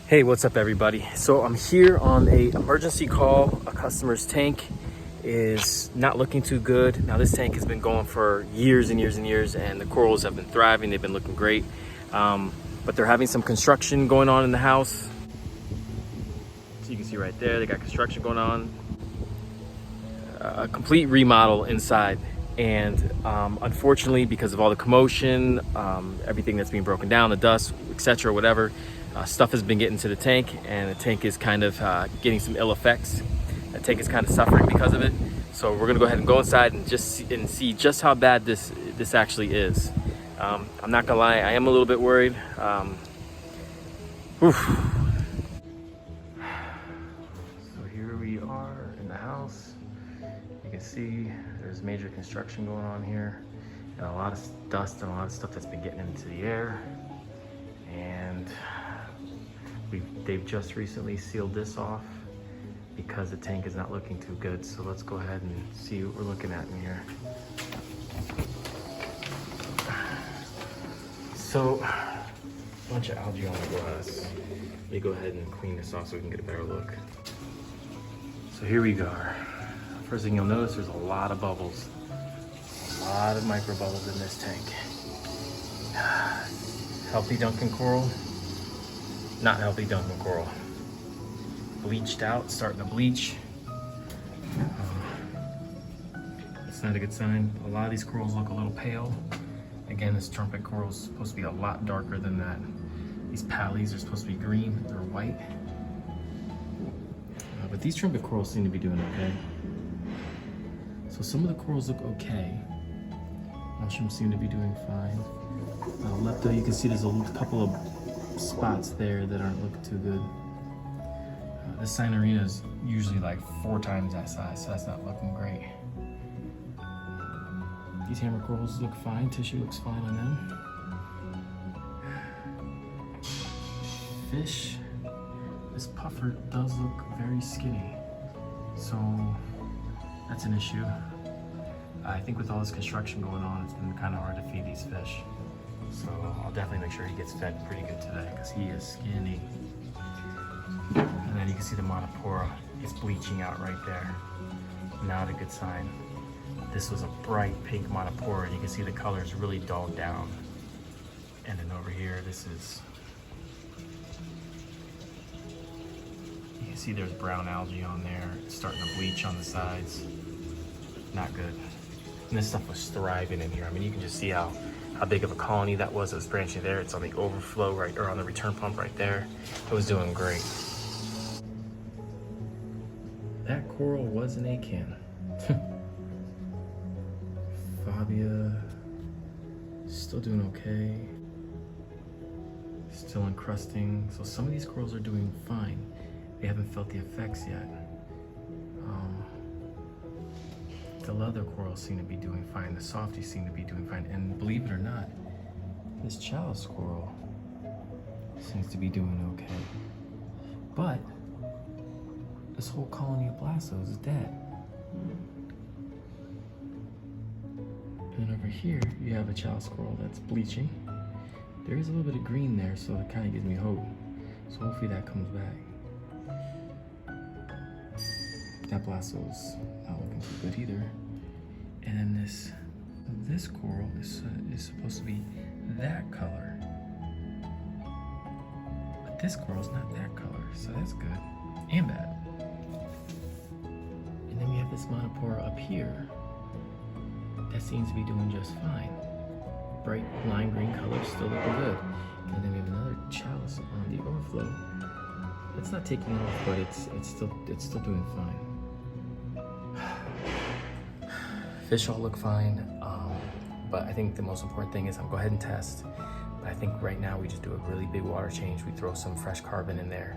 Hey, what's up everybody? So I'm here on a emergency call. A customer's tank is not looking too good. Now this tank has been going for years and years and years, and the corals have been thriving. They've been looking great. But they're having some construction going on in the house. So you can see right there, they got construction going on. A complete remodel inside. And unfortunately, because of all the commotion, everything that's being broken down, the dust, etc., whatever, stuff has been getting to the tank, and the tank is kind of getting some ill effects. The tank is kind of suffering because of it. So we're gonna go ahead and go inside and see just how bad this actually is. I'm not gonna lie, I am a little bit worried. So here we are in the house. You can see there's major construction going on here, and a lot of dust and a lot of stuff that's been getting into the air. And they've just recently sealed this off because the tank is not looking too good. So let's go ahead and see what we're looking at in here. So, a bunch of algae on the glass. Let me go ahead and clean this off so we can get a better look. So here we go. First thing you'll notice, there's a lot of bubbles. A lot of micro bubbles in this tank. Healthy Duncan coral. Not healthy Duncan coral. Bleached out, starting to bleach. It's not a good sign. A lot of these corals look a little pale. Again, this trumpet coral is supposed to be a lot darker than that. These pallies are supposed to be green, they're white. But these trumpet corals seem to be doing okay. So some of the corals look okay. Mushrooms seem to be doing fine. Lepto, you can see there's a couple of spots there that aren't looking too good. This Sinarina is usually like 4 times that size, so that's not looking great. These hammer corals look fine, tissue looks fine on them. Fish, this puffer does look very skinny, so that's an issue. I think with all this construction going on, it's been kind of hard to feed these fish. So I'll definitely make sure he gets fed pretty good today because he is skinny. And then you can see the monopora is bleaching out right there. Not a good sign. This was a bright pink monopora. You can see the colors really dulled down. And then over here, this is, you can see there's brown algae on there. It's starting to bleach on the sides. Not good. And this stuff was thriving in here. I mean, you can just see how big of a colony that was branching there. It's on the overflow right, or on the return pump right there. It was doing great. That coral was an acan. Fabia, still doing okay. Still encrusting. So some of these corals are doing fine. They haven't felt the effects yet. The leather corals seem to be doing fine. The softies seem to be doing fine. And believe it or not, this chalice coral seems to be doing okay. But this whole colony of blastos is dead. And over here, you have a chalice coral that's bleaching. There is a little bit of green there, so it kind of gives me hope. So hopefully that comes back. That blasto's not looking too good either. And then this coral is supposed to be that color. But this coral's not that color, so that's good and bad. And then we have this monopora up here that seems to be doing just fine. Bright lime green color, still looking good. And then we have another chalice on the overflow. It's not taking off, but it's still doing fine. Fish all look fine, but I think the most important thing is I'll go ahead and test. But I think right now we just do a really big water change. We throw some fresh carbon in there,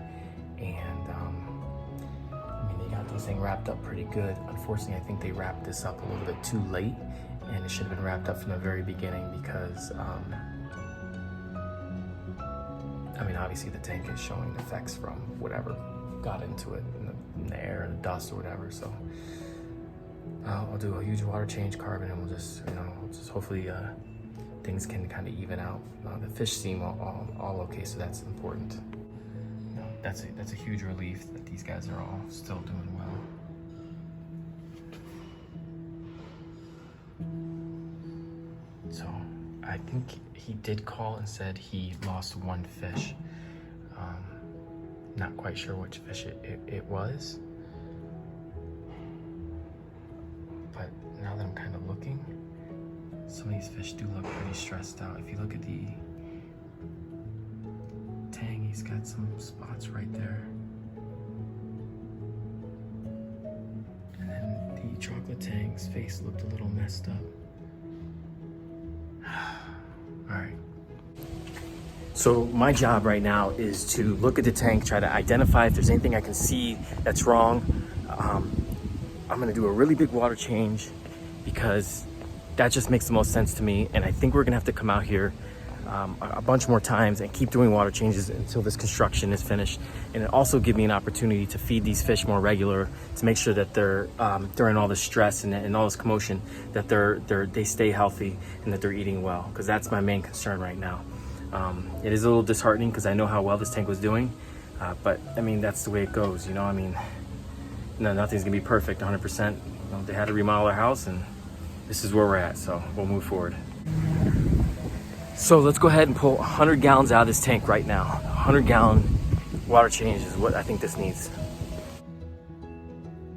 and I mean, they got this thing wrapped up pretty good. Unfortunately, I think they wrapped this up a little bit too late, and it should have been wrapped up from the very beginning because I mean, obviously the tank is showing effects from whatever got into it in the air and the dust or whatever. So I'll do a huge water change, carbon, and we'll just, hopefully things can kind of even out. The fish seem all okay, so that's important. Now that's a huge relief that these guys are all still doing well. So I think he did call and said he lost one fish. Not quite sure which fish it was. But now that I'm kind of looking, some of these fish do look pretty stressed out. If you look at the tang, he's got some spots right there. And then the chocolate tang's face looked a little messed up. All right. So my job right now is to look at the tank, try to identify if there's anything I can see that's wrong. I'm gonna do a really big water change because that just makes the most sense to me. And I think we're gonna have to come out here a bunch more times and keep doing water changes until this construction is finished. And it also gives me an opportunity to feed these fish more regular, to make sure that they're during all the stress and all this commotion, that they stay healthy and that they're eating well, because that's my main concern right now. It is a little disheartening because I know how well this tank was doing, but I mean, that's the way it goes, you know. I mean, no, nothing's gonna be perfect 100%. You know, they had to remodel their house, and this is where we're at, so we'll move forward. So let's go ahead and pull 100 gallons out of this tank right now. 100-gallon water change is what I think this needs.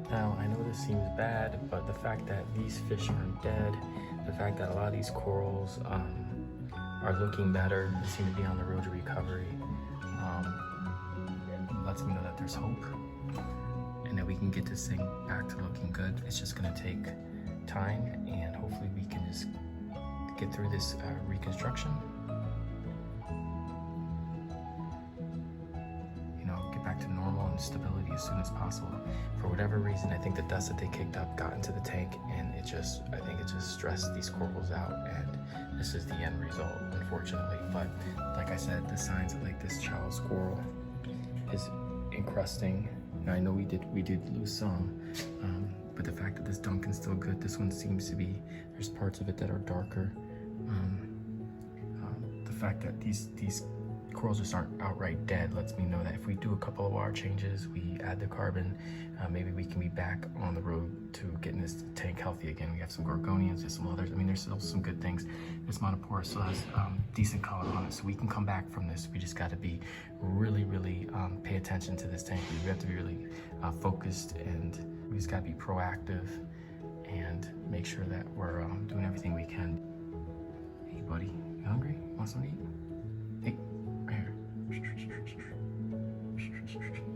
Now, I know this seems bad, but the fact that these fish aren't dead, the fact that a lot of these corals are looking better, they seem to be on the road to recovery, lets me know that there's hope and that we can get this thing back to looking good. It's just gonna take time, and hopefully we can just get through this reconstruction, you know, get back to normal and stability as soon as possible. For whatever reason, I think the dust that they kicked up got into the tank, and I think it just stressed these corals out, and this is the end result, unfortunately. But like I said, the signs of like this Charles coral is encrusting. Now I know we did lose some, but the fact that this Duncan's still good, this one seems to be, there's parts of it that are darker. The fact that these corals just aren't outright dead lets me know that if we do a couple of water changes, we add the carbon, maybe we can be back on the road to getting this tank healthy again. We have some gorgonians, there's some others. I mean, there's still some good things. This monoporus still has decent color on it, so we can come back from this. We just got to be really pay attention to this tank. We have to be really focused, and we just got to be proactive and make sure that we're doing everything we can. Hey buddy, you hungry? You want something to eat? Hey, right here.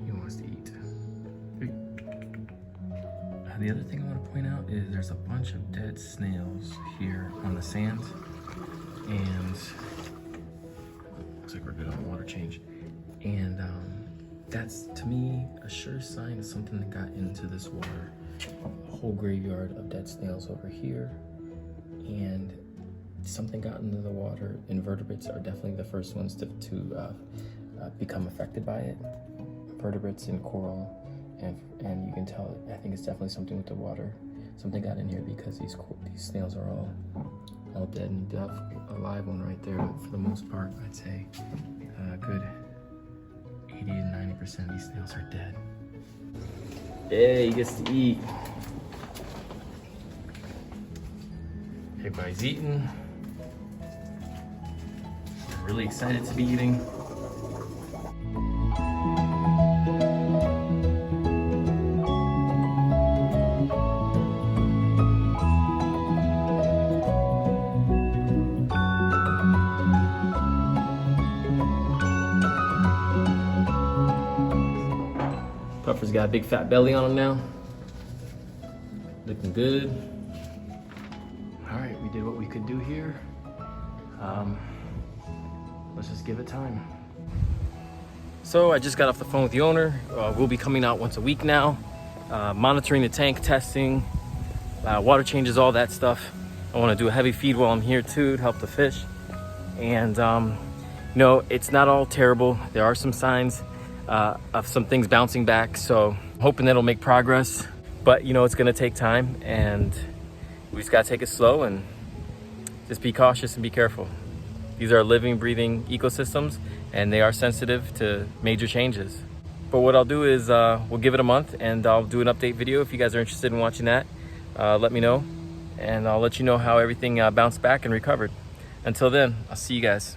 He wants to eat. Hey. The other thing I want to point out is there's a bunch of dead snails here on the sand, and looks like we're good on the water change. And that's, to me, a sure sign of something that got into this water. A whole graveyard of dead snails over here, and something got into the water. Invertebrates are definitely the first ones to become affected by it. Vertebrates and coral, and you can tell, I think it's definitely something with the water. Something got in here because these snails are all dead, and you have a live one right there. For the most part, I'd say a good 80 to 90% of these snails are dead. Yeah, he gets to eat. Everybody's eating. We're really excited to be eating. Puffer's got a big fat belly on him now. Looking good. All right, we did what we could do here. Let's just give it time. So I just got off the phone with the owner. We'll be coming out once a week now, monitoring the tank, testing, water changes, all that stuff. I want to do a heavy feed while I'm here too to help the fish. And you know, it's not all terrible. There are some signs of some things bouncing back, so I'm hoping that'll make progress. But you know, it's gonna take time, and we just gotta take it slow and just be cautious and be careful. These are living, breathing ecosystems, and they are sensitive to major changes. But what I'll do is we'll give it a month and I'll do an update video. If you guys are interested in watching that, let me know, and I'll let you know how everything bounced back and recovered. Until then, I'll see you guys.